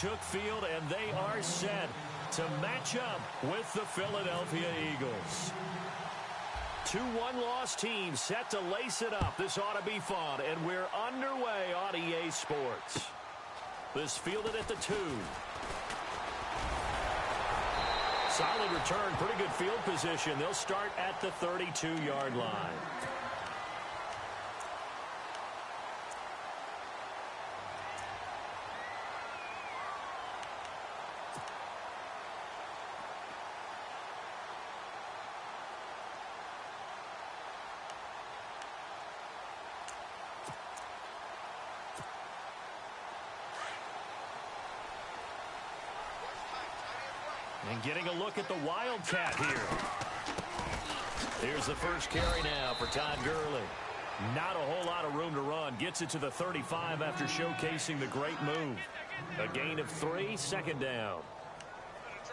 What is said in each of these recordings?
took field, and they are set to match up with the Philadelphia Eagles. 2-1 loss team set to lace it up. This ought to be fun, and we're underway on EA Sports. This fielded at the 2. Solid return, pretty good field position. They'll start at the 32-yard line. And getting a look at the Wildcat here. Here's the first carry now for Todd Gurley. Not a whole lot of room to run. Gets it to the 35 after showcasing the great move. A gain of 3, second down.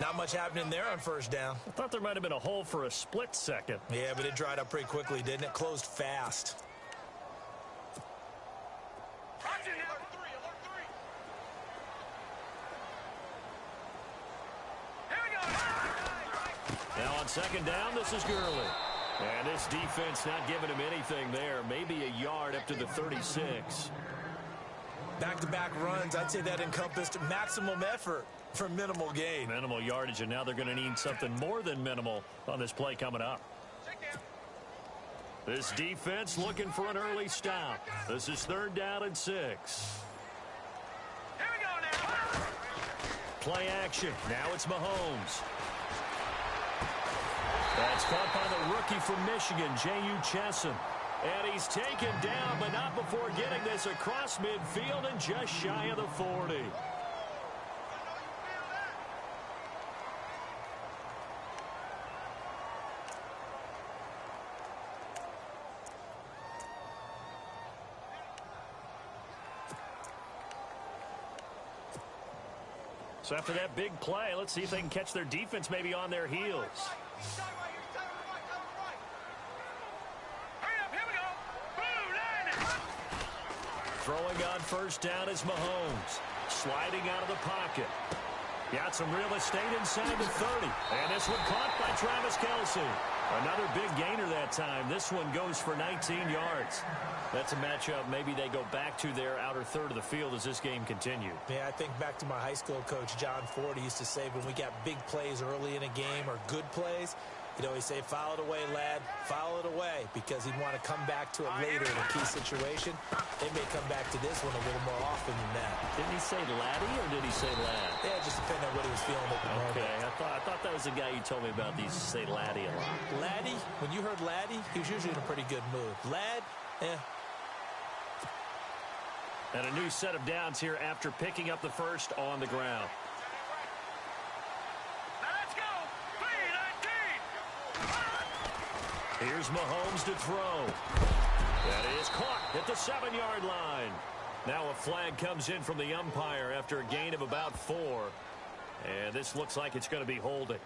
Not much happening there on first down. I thought there might have been a hole for a split second. Yeah, but it dried up pretty quickly, didn't it? Closed fast. Now on second down, this is Gurley. And this defense not giving him anything there. Maybe a yard up to the 36. Back-to-back runs, I'd say that encompassed maximum effort for minimal gain. Minimal yardage, and now they're going to need something more than minimal on this play coming up. This defense looking for an early stop. This is 3rd down and 6. Here we go now. Play action. Now it's Mahomes. That's caught by the rookie from Michigan, J.U. Chesson. And he's taken down, but not before getting this across midfield and just shy of the 40. So after that big play, let's see if they can catch their defense maybe on their heels. Throwing on first down is Mahomes. Sliding out of the pocket. Got some real estate inside the 30. And this one caught by Travis Kelce. Another big gainer that time. This one goes for 19 yards. That's a matchup maybe they go back to their outer third of the field as this game continues. Yeah, I think back to my high school coach, John Ford. He used to say when we got big plays early in a game or good plays, he'd always say, foul it away, lad, foul it away, because he'd want to come back to it later in a key situation. They may come back to this one a little more often than that. Didn't he say laddie or did he say lad? Yeah, it just depended on what he was feeling at the moment. Okay, I thought that was the guy you told me about. These say laddie a lot. Laddie, when you heard laddie, he was usually in a pretty good mood. Lad, And a new set of downs here after picking up the first on the ground. Here's Mahomes to throw. That is caught at the 7-yard line. Now a flag comes in from the umpire after a gain of about 4. And this looks like it's going to be holding.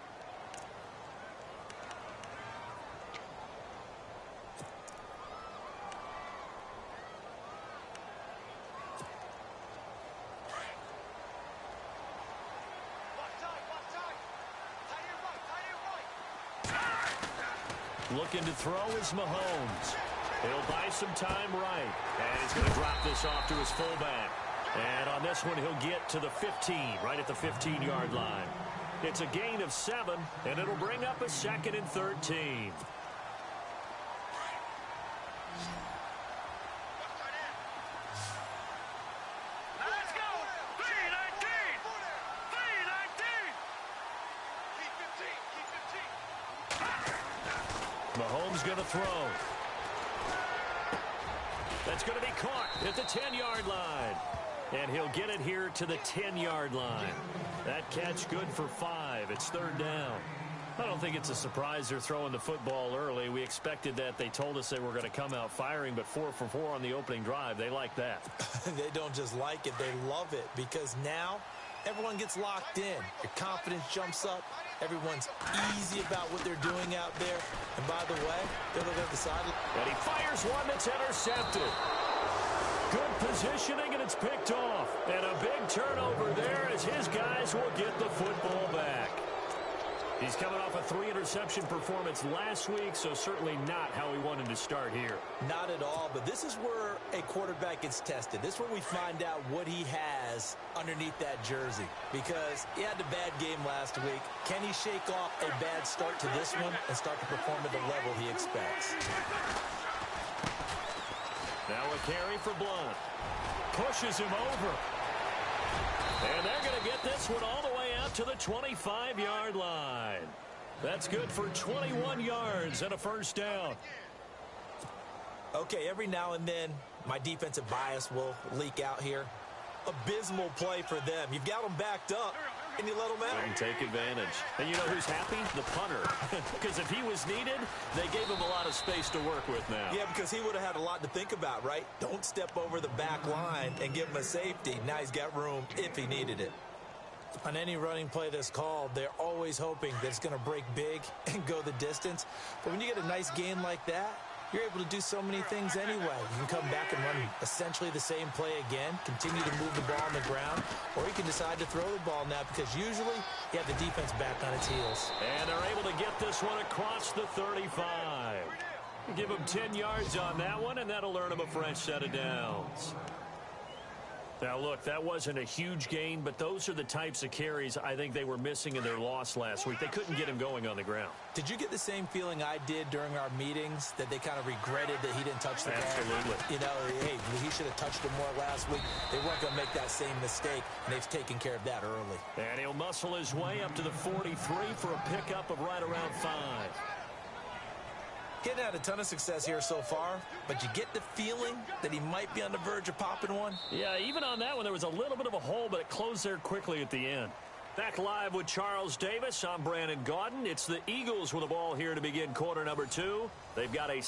Looking to throw is Mahomes. He'll buy some time right. And he's going to drop this off to his fullback. And on this one, he'll get to the 15, right at the 15-yard line. It's a gain of 7, and it'll bring up a 2nd and 13. Mahomes going to throw. That's going to be caught at the 10-yard line. And he'll get it here to the 10-yard line. That catch good for 5. It's 3rd down. I don't think it's a surprise they're throwing the football early. We expected that. They told us they were going to come out firing, but 4 for 4 on the opening drive. They like that. They don't just like it. They love it because now everyone gets locked in. Your confidence jumps up. Everyone's easy about what they're doing out there. And by the way, they look at the sideline. And he fires one that's intercepted. Good positioning, and it's picked off. And a big turnover there as his guys will get the football back. He's coming off a 3-interception performance last week, so certainly not how he wanted to start here. Not at all, but this is where a quarterback gets tested. This is where we find out what he has underneath that jersey, because he had a bad game last week. Can he shake off a bad start to this one and start to perform at the level he expects? Now a carry for Blunt. Pushes him over. And they're going to get this one all the way out to the 25-yard line. That's good for 21 yards and a first down. Okay, every now and then, my defensive bias will leak out here. Abysmal play for them. You've got them backed up, and you let them out. And take advantage. And you know who's happy? The punter. Because if he was needed, they gave him a lot of space to work with now. Yeah, because he would have had a lot to think about, right? Don't step over the back line and give him a safety. Now he's got room if he needed it. On any running play that's called, they're always hoping that it's going to break big and go the distance. But when you get a nice gain like that, you're able to do so many things anyway. You can come back and run essentially the same play again, continue to move the ball on the ground, or you can decide to throw the ball now because usually you have the defense back on its heels. And they're able to get this one across the 35. Give them 10 yards on that one, and that'll earn them a fresh set of downs. Now, look, that wasn't a huge gain, but those are the types of carries I think they were missing in their loss last week. They couldn't get him going on the ground. Did you get the same feeling I did during our meetings, that they kind of regretted that he didn't touch the ball? Absolutely. You know, hey, he should have touched it more last week. They weren't going to make that same mistake, and they've taken care of that early. And he'll muscle his way up to the 43 for a pickup of right around 5. Getting had a ton of success here so far, but you get the feeling that he might be on the verge of popping one. Yeah, even on that one, there was a little bit of a hole, but it closed there quickly at the end. Back live with Charles Davis. I'm Brandon Gaudin. It's the Eagles with the ball here to begin quarter number 2. They've got a...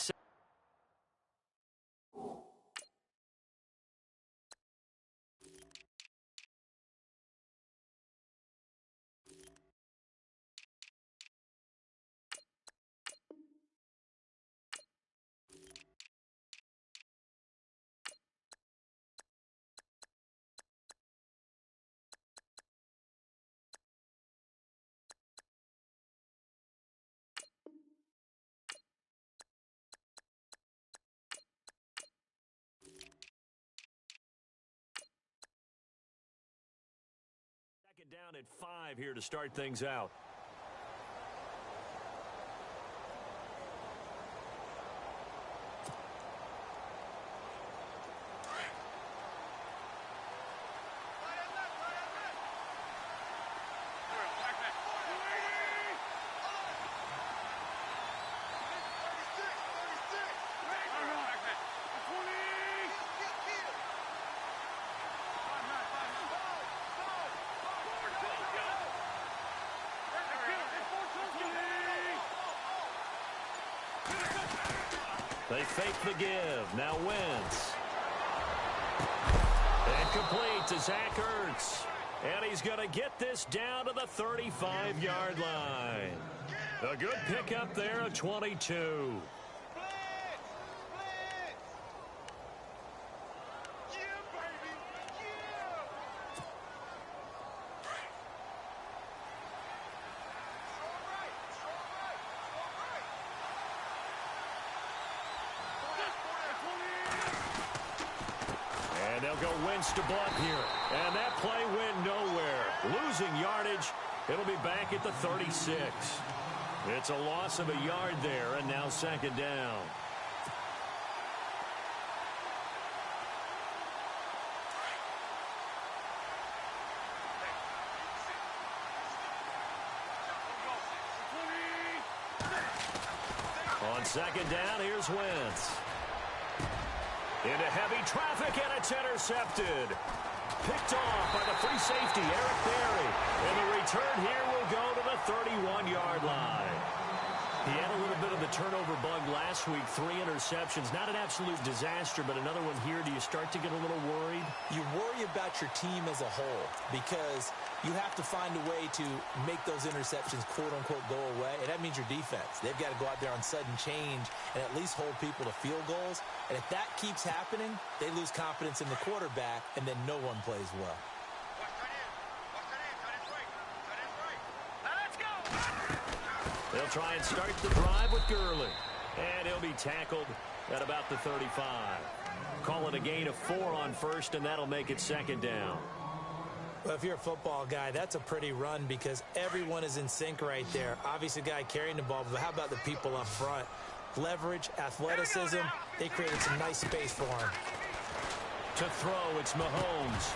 Down at 5 here to start things out. They fake the give. Now Wentz. And complete to Zach Ertz. And he's going to get this down to the 35-yard line. A good pickup there of 22. Go Wentz to Blunt here. And that play went nowhere. Losing yardage. It'll be back at the 36. It's a loss of a yard there, and now second down. On second down, here's Wentz. Into heavy traffic, and it's intercepted. Picked off by the free safety, Eric Berry. And the return here will go to the 31-yard line. He had a little bit of the turnover bug last week, 3 interceptions. Not an absolute disaster, but another one here. Do you start to get a little worried? You worry about your team as a whole because you have to find a way to make those interceptions, quote-unquote, go away, and that means your defense. They've got to go out there on sudden change and at least hold people to field goals, and if that keeps happening, they lose confidence in the quarterback, and then no one plays well. They'll try and start the drive with Gurley. And he'll be tackled at about the 35. Call it a gain of 4 on first, and that'll make it second down. Well, if you're a football guy, that's a pretty run because everyone is in sync right there. Obviously, the guy carrying the ball, but how about the people up front? Leverage, athleticism, they created some nice space for him. To throw, it's Mahomes.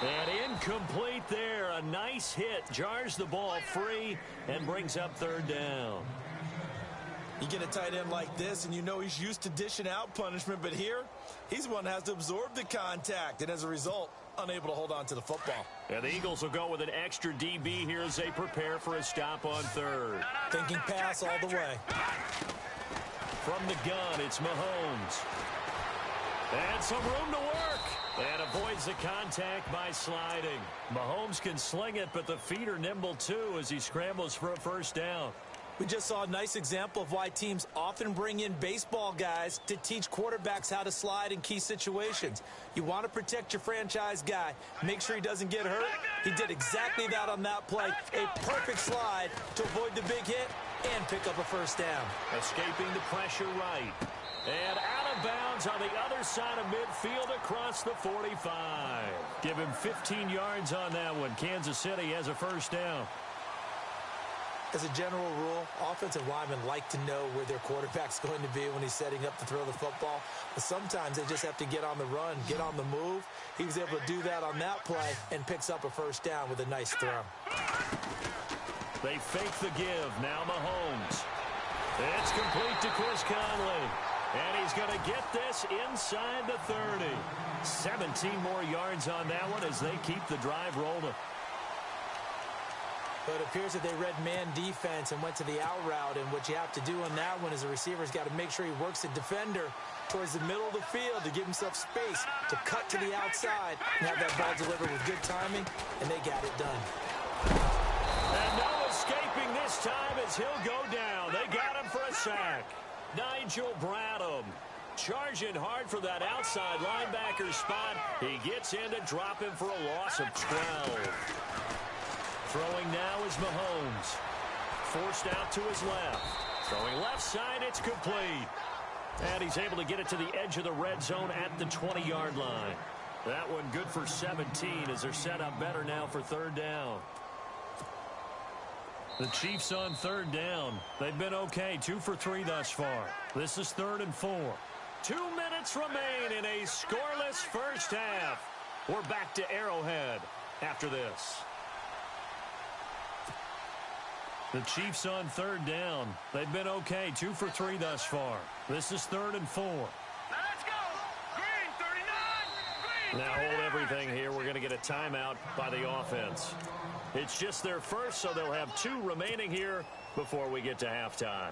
And incomplete there. A nice hit. Jars the ball free and brings up third down. You get a tight end like this, and you know he's used to dishing out punishment, but here, he's one that has to absorb the contact, and as a result, unable to hold on to the football. And the Eagles will go with an extra DB here as they prepare for a stop on third. Thinking pass all the way. From the gun, it's Mahomes. And some room to work. And avoids the contact by sliding. Mahomes can sling it, but the feet are nimble too as he scrambles for a first down. We just saw a nice example of why teams often bring in baseball guys to teach quarterbacks how to slide in key situations. You want to protect your franchise guy. Make sure he doesn't get hurt. He did exactly that on that play. A perfect slide to avoid the big hit and pick up a first down. Escaping the pressure right. And out of bounds on the other side of midfield across the 45. Give him 15 yards on that one. Kansas City has a first down. As a general rule, offensive linemen like to know where their quarterback's going to be when he's setting up to throw the football. But sometimes they just have to get on the run, get on the move. He was able to do that on that play and picks up a first down with a nice throw. They fake the give. Now Mahomes. It's complete to Chris Conley. And he's going to get this inside the 30. 17 more yards on that one as they keep the drive rolling. But it appears that they read man defense and went to the out route. And what you have to do on that one is the receiver's got to make sure he works the defender towards the middle of the field to give himself space to cut to the outside and have that ball delivered with good timing, and they got it done. And no escaping this time as he'll go down. They got him for a sack. Nigel Bradham charging hard for that outside linebacker spot. He gets in to drop him for a loss of 12. Throwing now is Mahomes. Forced out to his left. Throwing left side, it's complete. And he's able to get it to the edge of the red zone at the 20-yard line. That one good for 17 as they're set up better now for third down. The Chiefs on third down. They've been okay, 2 for 3 thus far. This is 3rd and 4. 2 minutes remain in a scoreless first half. We're back to Arrowhead after this. The Chiefs on third down. They've been okay, 2 for 3 thus far. This is 3rd and 4. Let's go. Green 39. Green Now hold everything here. We're going to get a timeout by the offense. It's just their first, so they'll have 2 remaining here before we get to halftime.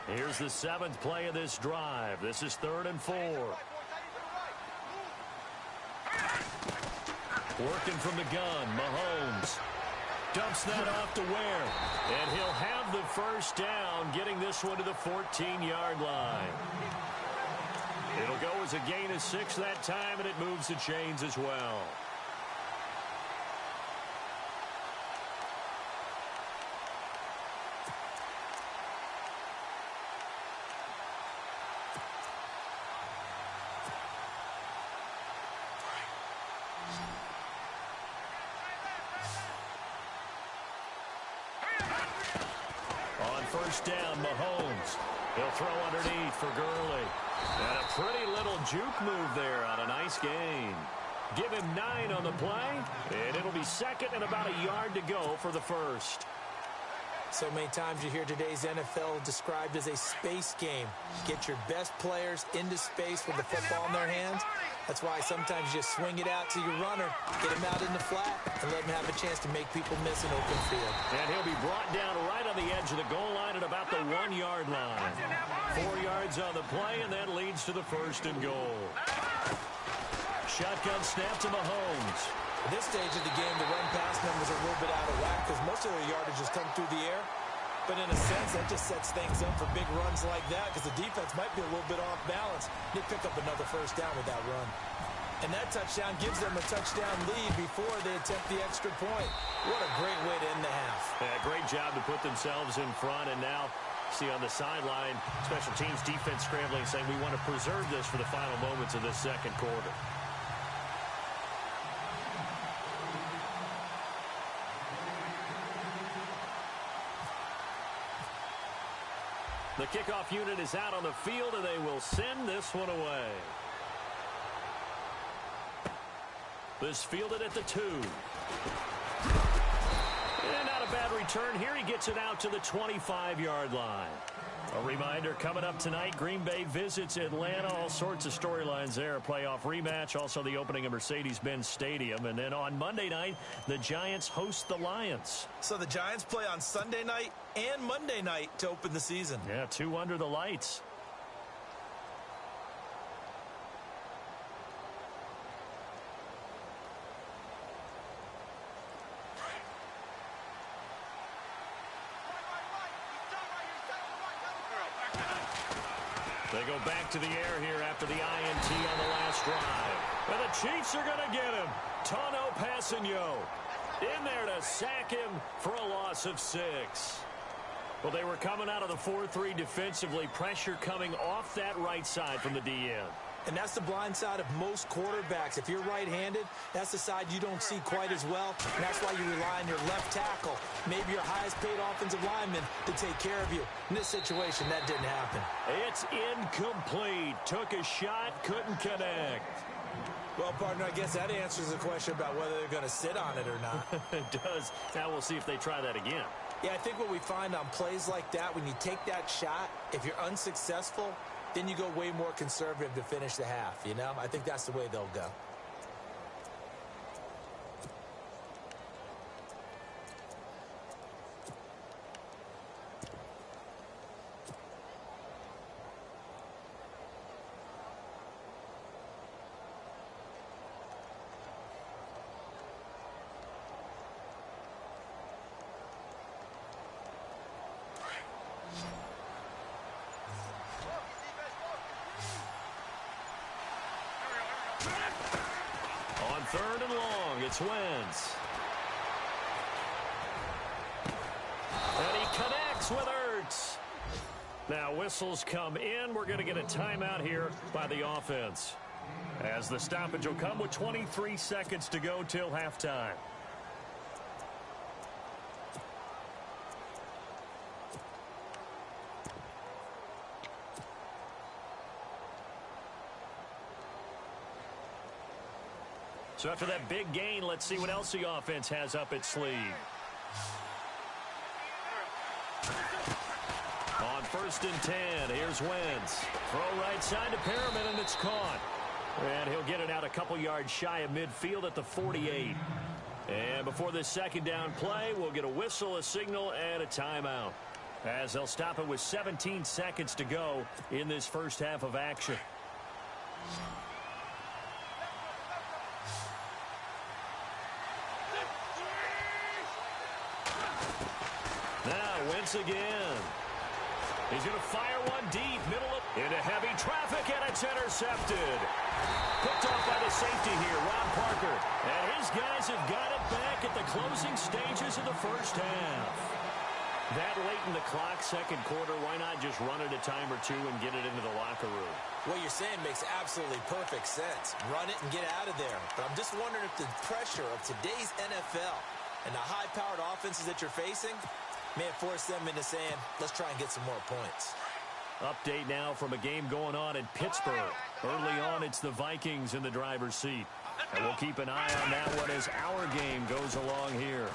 Here's the 7th play of this drive. This is 3rd and 4. Working from the gun, Mahomes. Dumps that off to Ware. And he'll have the first down, getting this one to the 14-yard line. It'll go as a gain of 6 that time, and it moves the chains as well. First down, Mahomes. He'll throw underneath for Gurley. And a pretty little juke move there on a nice gain. Give him 9 on the play, and it'll be second and about a yard to go for the first. So many times you hear today's NFL described as a space game. Get your best players into space with the football in their hands. That's why sometimes you just swing it out to your runner, get him out in the flat, and let him have a chance to make people miss an open field. And he'll be brought down right on the edge of the goal line at about the 1-yard line. 4 yards on the play, and that leads to the first and goal. Shotgun snap to Mahomes. At this stage of the game, the run-pass numbers are a little bit out of whack because most of their yardage has come through the air. But in a sense, that just sets things up for big runs like that because the defense might be a little bit off balance. They pick up another first down with that run. And that touchdown gives them a touchdown lead before they attempt the extra point. What a great way to end the half. Yeah, great job to put themselves in front. And now, see on the sideline, special teams defense scrambling, saying we want to preserve this for the final moments of this second quarter. The kickoff unit is out on the field, and they will send this one away. This fielded at the 2. And not a bad return here. He gets it out to the 25-yard line. A reminder, coming up tonight, Green Bay visits Atlanta. All sorts of storylines there. A playoff rematch, also the opening of Mercedes-Benz Stadium. And then on Monday night, the Giants host the Lions. So the Giants play on Sunday night and Monday night to open the season. Yeah, 2 under the lights. They go back to the air here after the INT on the last drive. And the Chiefs are going to get him. Tano Passanio in there to sack him for a loss of 6. Well, they were coming out of the 4-3 defensively. Pressure coming off that right side from the DN. And that's the blind side of most quarterbacks. If you're right-handed, that's the side you don't see quite as well. And that's why you rely on your left tackle, maybe your highest-paid offensive lineman, to take care of you. In this situation, that didn't happen. It's incomplete. Took a shot, couldn't connect. Well, partner, I guess that answers the question about whether they're going to sit on it or not. It does. Now we'll see if they try that again. Yeah, I think what we find on plays like that, when you take that shot, if you're unsuccessful, then you go way more conservative to finish the half, you know? I think that's the way they'll go. On 3rd and long, it's Wentz. And he connects with Ertz. Now whistles come in. We're going to get a timeout here by the offense, as the stoppage will come with 23 seconds to go till halftime. So after that big gain, let's see what else the offense has up its sleeve. On 1st and 10, here's Wentz. Throw right side to Perriman, and it's caught. And he'll get it out a couple yards shy of midfield at the 48. And before this second down play, we'll get a whistle, a signal, and a timeout, as they'll stop it with 17 seconds to go in this first half of action. Now Wentz again. He's going to fire one deep, middle of, into heavy traffic, and it's intercepted. Picked off by the safety here, Ron Parker. And his guys have got it back at the closing stages of the first half. That late in the clock, second quarter, why not just run it a time or two and get it into the locker room? What you're saying makes absolutely perfect sense. Run it and get out of there. But I'm just wondering if the pressure of today's NFL and the high-powered offenses that you're facing may have forced them into saying, let's try and get some more points. Update now from a game going on in Pittsburgh. Early on, it's the Vikings in the driver's seat. And we'll keep an eye on that one as our game goes along here.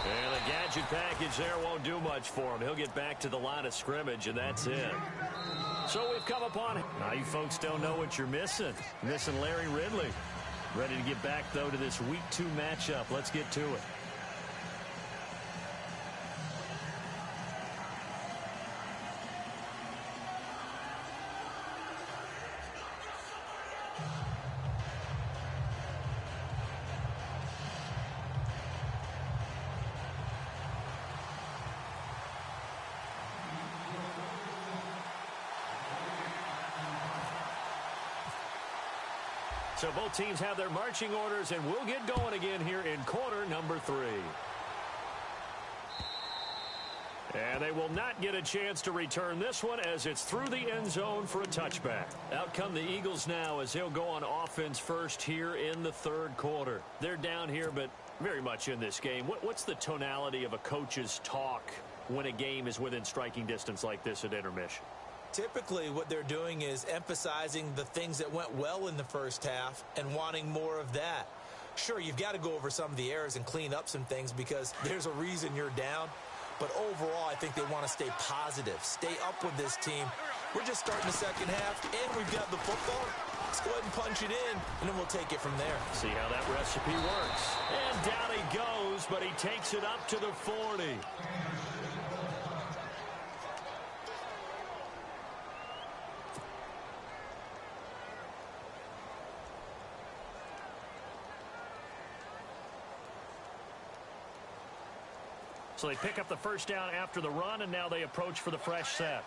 And the gadget package there won't do much for him. He'll get back to the line of scrimmage, and that's it. So we've come upon it. Now you folks don't know what you're missing. Missing Larry Ridley. Ready to get back, though, to this Week 2 matchup. Let's get to it. So both teams have their marching orders, and we'll get going again here in quarter number 3. And they will not get a chance to return this one as it's through the end zone for a touchback. Out come the Eagles now as they'll go on offense first here in the third quarter. They're down here, but very much in this game. What's the tonality of a coach's talk when a game is within striking distance like this at intermission? Typically, what they're doing is emphasizing the things that went well in the first half and wanting more of that. Sure, you've got to go over some of the errors and clean up some things because there's a reason you're down. But overall, I think they want to stay positive, stay up with this team. We're just starting the second half, and we've got the football. Let's go ahead and punch it in, and then we'll take it from there. See how that recipe works. And down he goes, but he takes it up to the 40. So they pick up the first down after the run, and now they approach for the fresh set.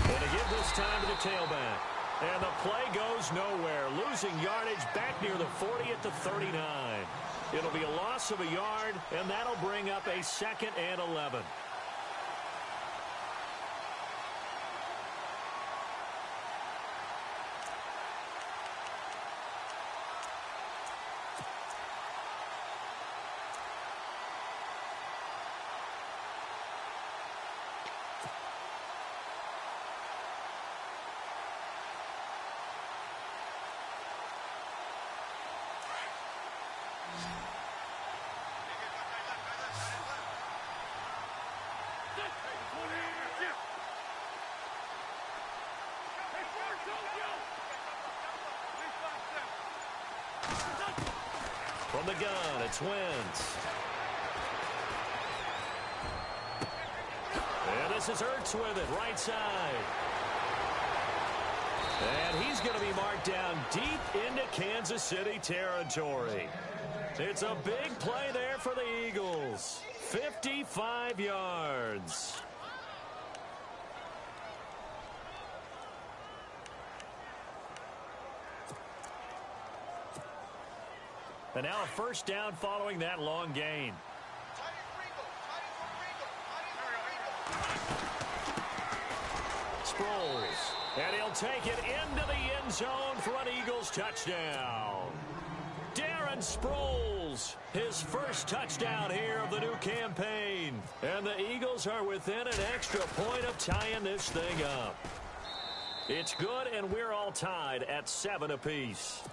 And they give this time to the tailback. And the play goes nowhere. Losing yardage back near the 40 at the 39. It'll be a loss of a yard, and that'll bring up a 2nd and 11. From the gun, it's Wentz. And this is Ertz with it, right side. And he's going to be marked down deep into Kansas City territory. It's a big play there for the Eagles. 55 yards. And now a first down following that long gain. Sproles. And he'll take it into the end zone for an Eagles touchdown. Darren Sproles, his first touchdown here of the new campaign. And the Eagles are within an extra point of tying this thing up. It's good, and we're all tied at 7 apiece.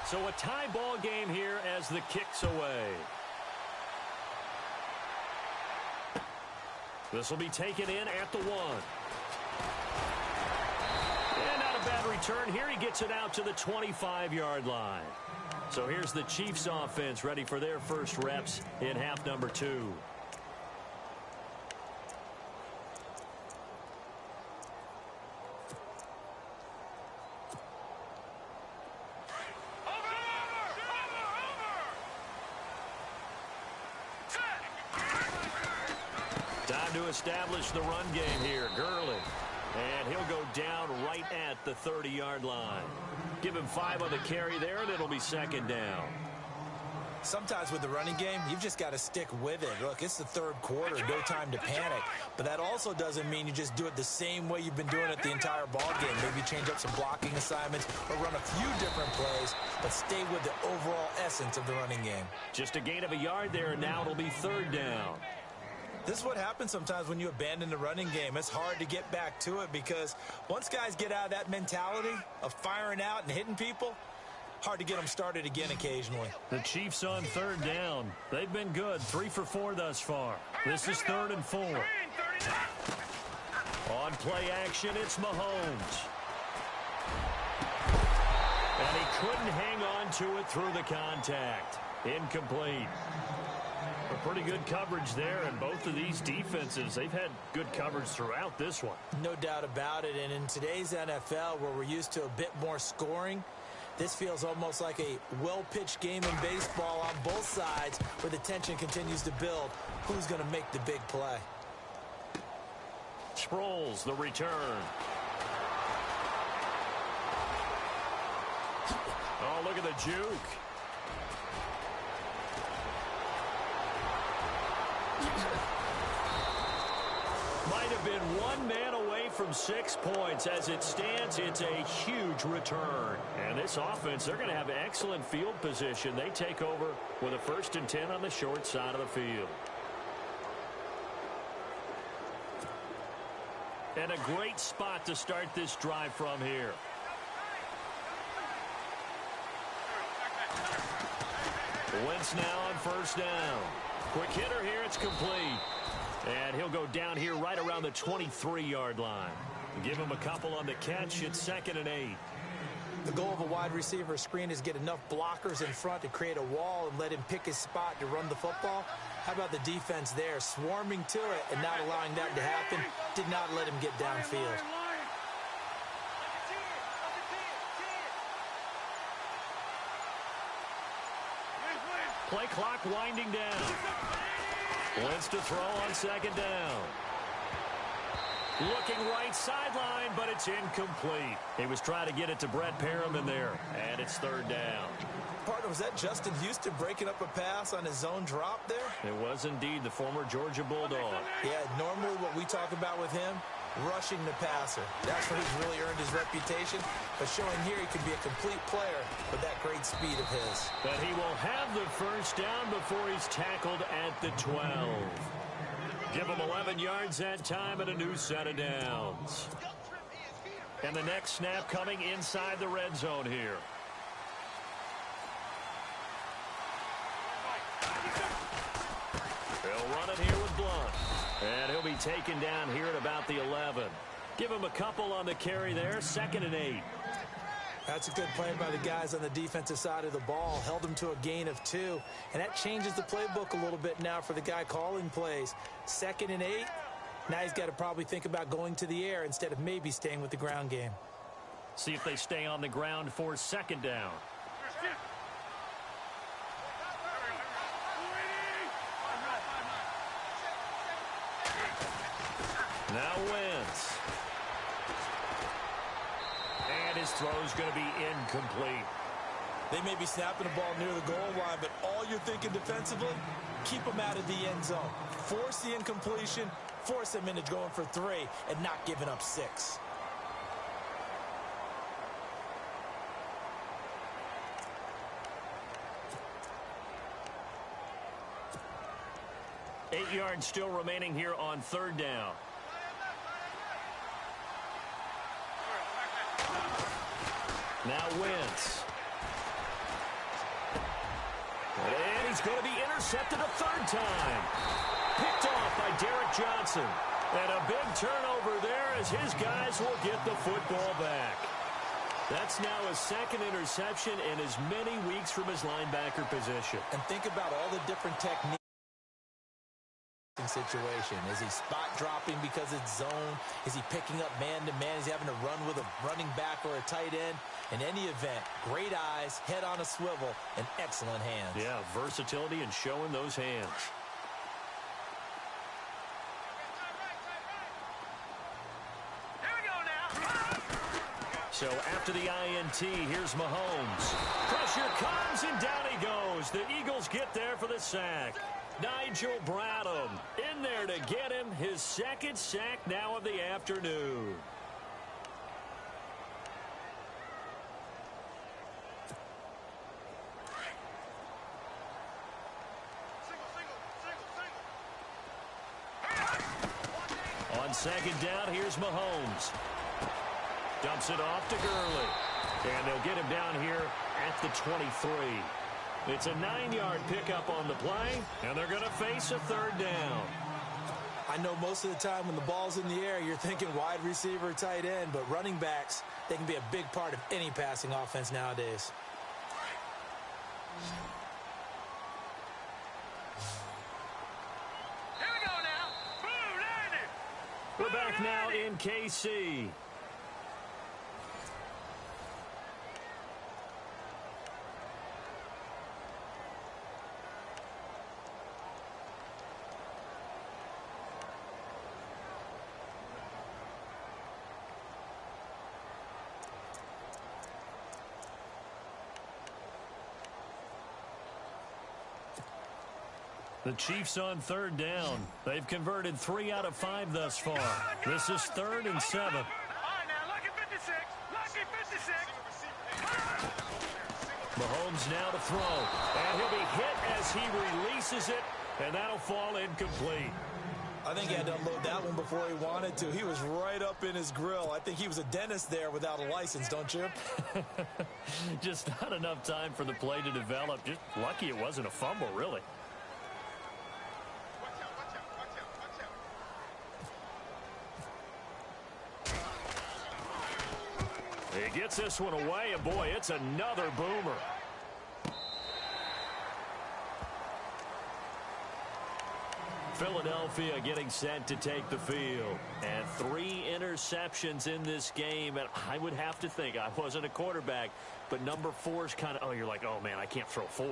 So a tie ball game here as the kick's away. This will be taken in at the 1. And not a bad return here. He gets it out to the 25-yard line. So here's the Chiefs offense ready for their first reps in half number 2. Time to establish the run game here. Gurley. And he'll go down right at the 30-yard line. Give him 5 on the carry there, and it'll be second down. Sometimes with the running game, you've just got to stick with it. Look, it's the third quarter, no time to panic. But that also doesn't mean you just do it the same way you've been doing it the entire ball game. Maybe change up some blocking assignments or run a few different plays, but stay with the overall essence of the running game. Just a gain of a yard there, and now it'll be third down. This is what happens sometimes when you abandon the running game. It's hard to get back to it because once guys get out of that mentality of firing out and hitting people, hard to get them started again occasionally. The Chiefs on third down. They've been good, 3 for 4 thus far. This is 3rd and 4. On play action, it's Mahomes. And he couldn't hang on to it through the contact. Incomplete. A pretty good coverage there, and both of these defenses, they've had good coverage throughout this one. No doubt about it, and in today's NFL, where we're used to a bit more scoring, this feels almost like a well-pitched game in baseball on both sides where the tension continues to build. Who's going to make the big play? Sproles, the return. Oh, look at the juke. Might have been one man away from 6 points. As it stands, it's a huge return. And this offense, they're going to have excellent field position. They take over with a 1st and 10 on the short side of the field. And a great spot to start this drive from here. Wentz now on 1st down. Quick hitter here, it's complete. And he'll go down here right around the 23-yard line. Give him a couple on the catch. It's 2nd and 8. The goal of a wide receiver screen is get enough blockers in front to create a wall and let him pick his spot to run the football. How about the defense there, swarming to it and not allowing that to happen? Did not let him get downfield. Play clock winding down. Wants to throw on 2nd down. Looking right sideline, but it's incomplete. He was trying to get it to Brett Perriman there, and it's 3rd down. Partner, was that Justin Houston breaking up a pass on his zone drop there? It was indeed the former Georgia Bulldog. Yeah, normally what we talk about with him, rushing the passer. That's where he's really earned his reputation. But showing here he can be a complete player with that great speed of his. But he will have the 1st down before he's tackled at the 12. Give him 11 yards that time and a new set of downs. And the next snap coming inside the red zone here. He'll run it here with Blunt. And he'll be taken down here at about the 11. Give him a couple on the carry there. 2nd and 8. That's a good play by the guys on the defensive side of the ball. Held them to a gain of 2. And that changes the playbook a little bit now for the guy calling plays. 2nd and 8. Now he's got to probably think about going to the air instead of maybe staying with the ground game. See if they stay on the ground for 2nd down. Now Wentz. And his throw's going to be incomplete. They may be snapping the ball near the goal line, but all you're thinking defensively, keep them out of the end zone. Force the incompletion, force them into going for 3, and not giving up 6. Eight yards still remaining here on 3rd down. Now Wentz. And he's going to be intercepted a 3rd time. Picked off by Derek Johnson. And a big turnover there as his guys will get the football back. That's now his 2nd interception in as many weeks from his linebacker position. And think about all the different techniques. Situation. Is he spot dropping because it's zone? Is he picking up man-to-man? Is he having to run with a running back or a tight end? In any event, great eyes, head on a swivel, and excellent hands. Yeah, versatility and showing those hands. So after the INT, here's Mahomes. Pressure comes, and down he goes. The Eagles get there for the sack. Nigel Bradham in there to get him his second sack now of the afternoon. On second down, here's Mahomes. Dumps it off to Gurley. And they'll get him down here at the 23. It's a 9-yard pickup on the play, and they're going to face a third down. I know most of the time when the ball's in the air, you're thinking wide receiver, tight end, but running backs, they can be a big part of any passing offense nowadays. Here we go now. Boom, landed. We're back now in KC. The Chiefs on third down. They've converted 3 out of 5 thus far. This is 3rd and 7. All right, now, lucky 56. Lucky 56. Mahomes now to throw. And he'll be hit as he releases it, and that'll fall incomplete. I think he had to unload that one before he wanted to. He was right up in his grill. I think he was a dentist there without a license, don't you? Just not enough time for the play to develop. Just lucky it wasn't a fumble, really. He gets this one away, and boy, it's another boomer. Philadelphia getting set to take the field. And 3 interceptions in this game. And I would have to think, I wasn't a quarterback, but number 4 is kind of, oh, you're like, oh, man, I can't throw 4.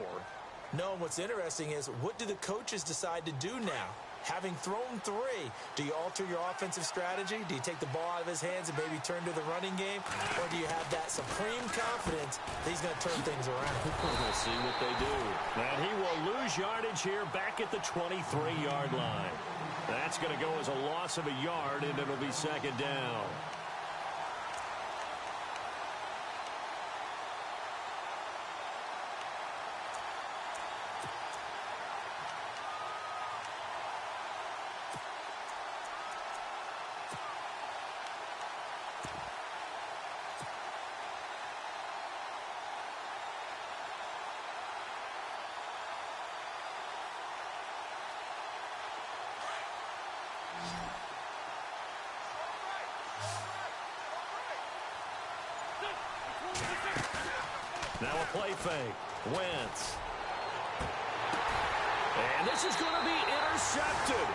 No, what's interesting is what do the coaches decide to do now? Having thrown 3, do you alter your offensive strategy? Do you take the ball out of his hands and maybe turn to the running game? Or do you have that supreme confidence that he's going to turn things around? We'll see what they do. And he will lose yardage here back at the 23-yard line. That's going to go as a loss of a yard, and it'll be second down. Now a play fake. Wentz. And this is going to be intercepted.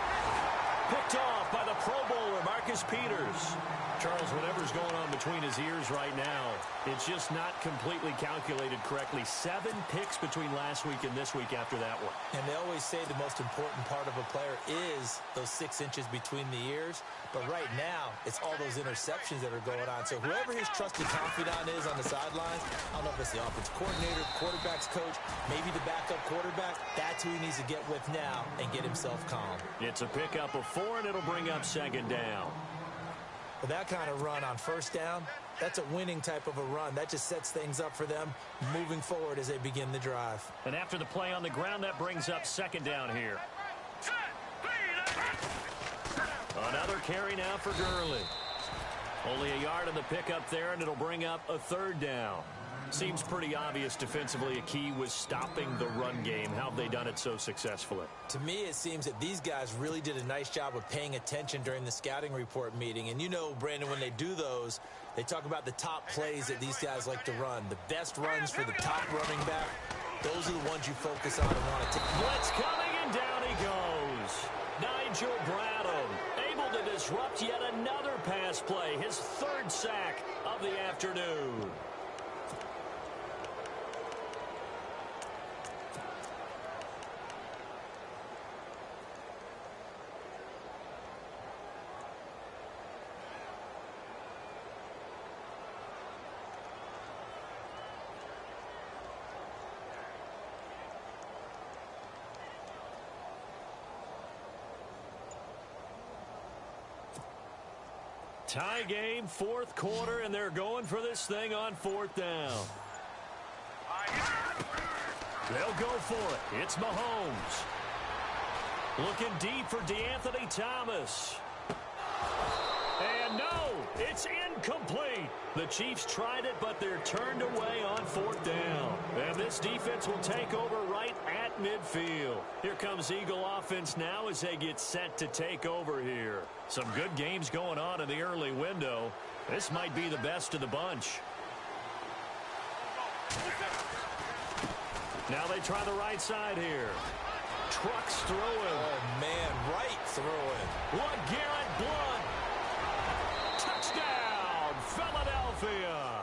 Picked off by the Pro Bowler, Marcus Peters. Charles, whatever's going on between his ears right now, it's just not completely calculated correctly. 7 picks between last week and this week after that one. And they always say the most important part of a player is those 6 inches between the ears. But right now, it's all those interceptions that are going on. So whoever his trusted confidant is on the sidelines, I don't know if it's the offensive coordinator, quarterback's coach, maybe the backup quarterback, that's who he needs to get with now and get himself calm. It's a pickup of 4, and it'll bring up second down. With that kind of run on first down, that's a winning type of a run. That just sets things up for them moving forward as they begin the drive. And after the play on the ground, that brings up second down here. Another carry now for Gurley. Only a yard on the pickup there, and it'll bring up a third down. Seems pretty obvious defensively a key was stopping the run game. How have they done it so successfully? To me, it seems that these guys really did a nice job of paying attention during the scouting report meeting. And you know, Brandon, when they do those, they talk about the top plays that these guys like to run. The best runs for the top running back, those are the ones you focus on and want to take. Blitz coming, and down he goes. Nigel Bradham able to disrupt yet another pass play. His 3rd sack of the afternoon. Tie game, fourth quarter, and they're going for this thing on fourth down. They'll go for it. It's Mahomes. Looking deep for DeAnthony Thomas. And no, it's incomplete. The Chiefs tried it, but they're turned away on fourth down. And this defense will take over right at midfield. Here comes Eagle offense now as they get set to take over here. Some good games going on in the early window. This might be the best of the bunch. Now they try the right side here. Trucks through it. Oh, man, right through it. LeGarrette Blount. Touchdown, Philadelphia.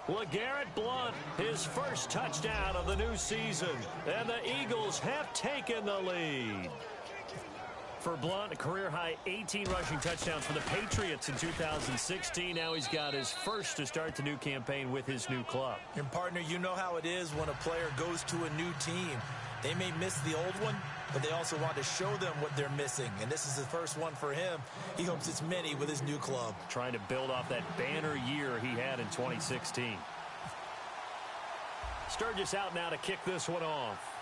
LeGarrette Blount, his first touchdown of the new season. And the Eagles have taken the lead. For Blount, a career-high 18 rushing touchdowns for the Patriots in 2016. Now he's got his first to start the new campaign with his new club. And, partner, you know how it is when a player goes to a new team. They may miss the old one, but they also want to show them what they're missing. And this is the first one for him. He hopes it's many with his new club. Trying to build off that banner year he had in 2016. Sturgis out now to kick this one off.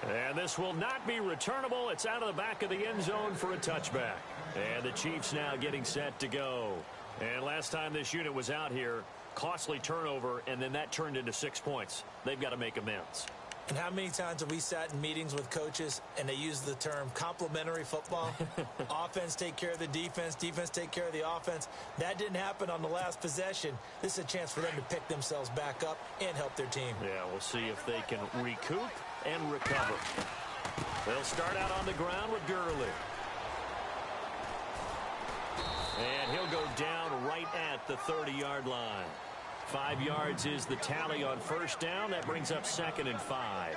And this will not be returnable. It's out of the back of the end zone for a touchback. And the Chiefs now getting set to go. And last time this unit was out here, costly turnover, and then that turned into 6 points. They've got to make amends. And how many times have we sat in meetings with coaches and they use the term complementary football? Offense take care of the defense, defense take care of the offense. That didn't happen on the last possession. This is a chance for them to pick themselves back up and help their team. Yeah, we'll see if they can recoup and recover. They'll start out on the ground with Gurley. And he'll go down right at the 30-yard line. 5 yards is the tally on first down. That brings up 2nd and 5.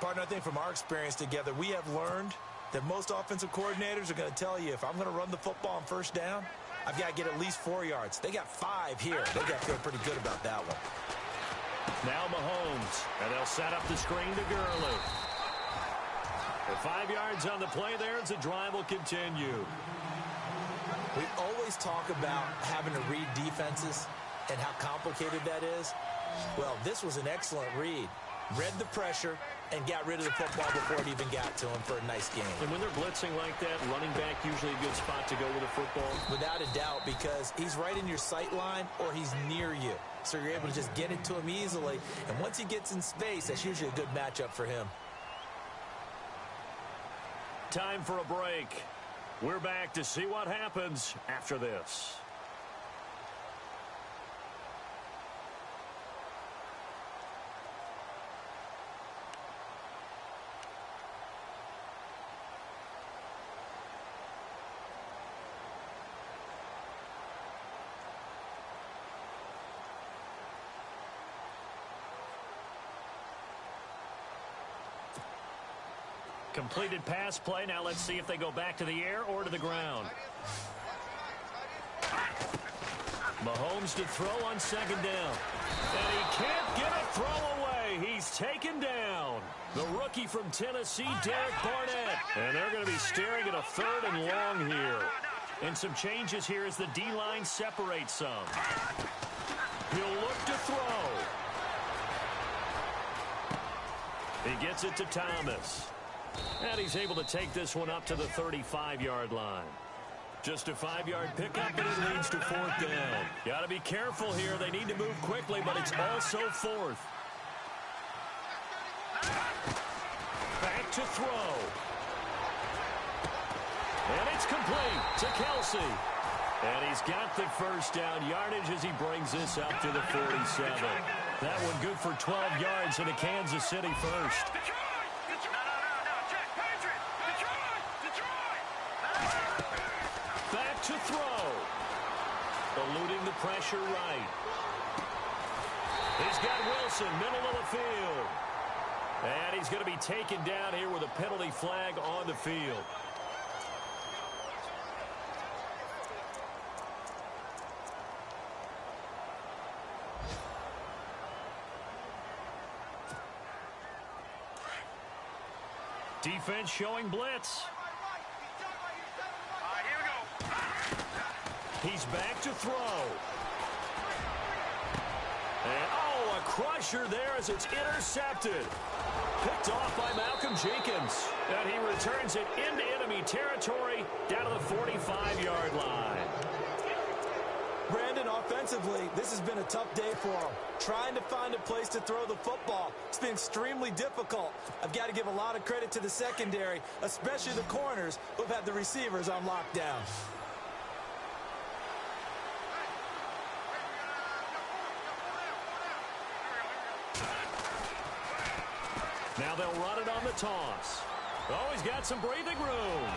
Partner, I think from our experience together, we have learned that most offensive coordinators are going to tell you, if I'm going to run the football on first down, I've got to get at least 4 yards. They got 5 here. They got to feel pretty good about that one. Now Mahomes, and they'll set up the screen to Gurley. For 5 yards on the play there as the drive will continue. We always talk about having to read defenses and how complicated that is. Well, this was an excellent read. Read the pressure and got rid of the football before it even got to him for a nice game. And when they're blitzing like that, running back usually a good spot to go with a football. Without a doubt, because he's right in your sight line or he's near you. So you're able to just get it to him easily. And once he gets in space, that's usually a good matchup for him. Time for a break. We're back to see what happens after this. Completed pass play. Now let's see if they go back to the air or to the ground. Mahomes to throw on 2nd down. And he can't get a throw away. He's taken down. The rookie from Tennessee, Derek Barnett. And they're going to be staring at a 3rd and long here. And some changes here as the D-line separates some. He'll look to throw. He gets it to Thomas. And he's able to take this one up to the 35-yard line. Just a 5-yard pickup, and it leads to 4th down. Got to be careful here. They need to move quickly, but it's also 4th. Back to throw. And it's complete to Kelsey. And he's got the first down yardage as he brings this up to the 47. That one good for 12 yards in a Kansas City first. Back to throw. Eluding the pressure right. He's got Wilson, middle of the field. And he's going to be taken down here with a penalty flag on the field. Defense showing blitz. Here we go. He's back to throw. And, oh, a crusher there as it's intercepted. Picked off by Malcolm Jenkins. And he returns it into enemy territory down to the 45-yard line. Brandon, offensively, this has been a tough day for him. Trying to find a place to throw the football. It's been extremely difficult. I've got to give a lot of credit to the secondary, especially the corners who've had the receivers on lockdown. Now they'll run it on the toss. Oh, he's got some breathing room.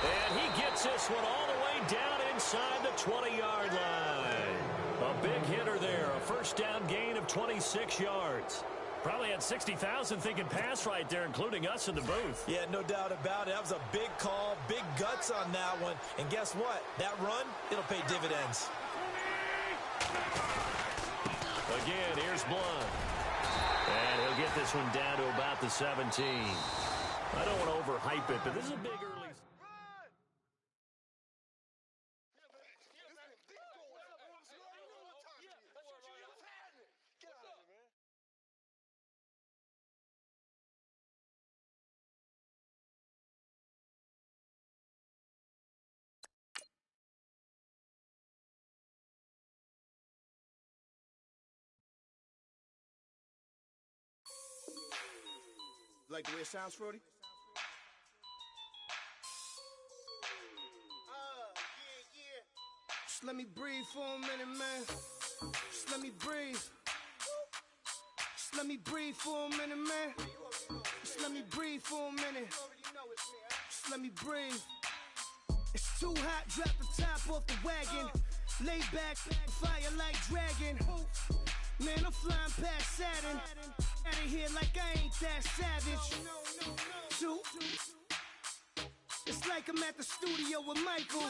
And he gets this one all the way down inside the 20-yard line. A big hitter there, a first down gain of 26 yards. Probably had 60,000 thinking pass right there, including us in the booth. Yeah, no doubt about it. That was a big call, big guts on that one. And guess what? That run, it'll pay dividends. Again, here's Blunt. And he'll get this one down to about the 17. I don't want to overhype it, but this is a big early... Like the way it sounds, Frody? Just let me breathe for a minute, man. Just let me breathe. Just let me breathe for a minute, man. Just let me breathe for a minute. Just let me breathe. It's too hot, drop the top off the wagon. Lay back, fire like dragon. Man, I'm flying past Saturn. Out of here like I ain't that savage. Two. It's like I'm at the studio with Michael.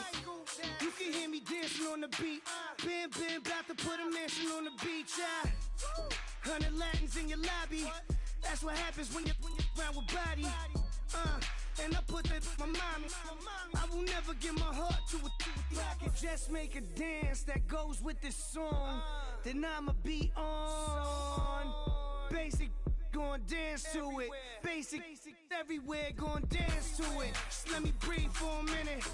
You can hear me dancing on the beat. Bam, bam, about to put a mansion on the beach. 100 Latins in your lobby. That's what happens when you're around with body. And I put that in my mommy. I will never give my heart to a I can just make a dance that goes with this song. Then I'ma be on. Basic, gon' dance to it. Basic, everywhere, gon' dance to it. Just let me breathe for a minute.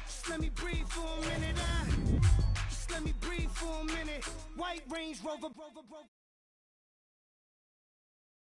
Just let me breathe for a minute. Just let me breathe for a minute. White Range Rover.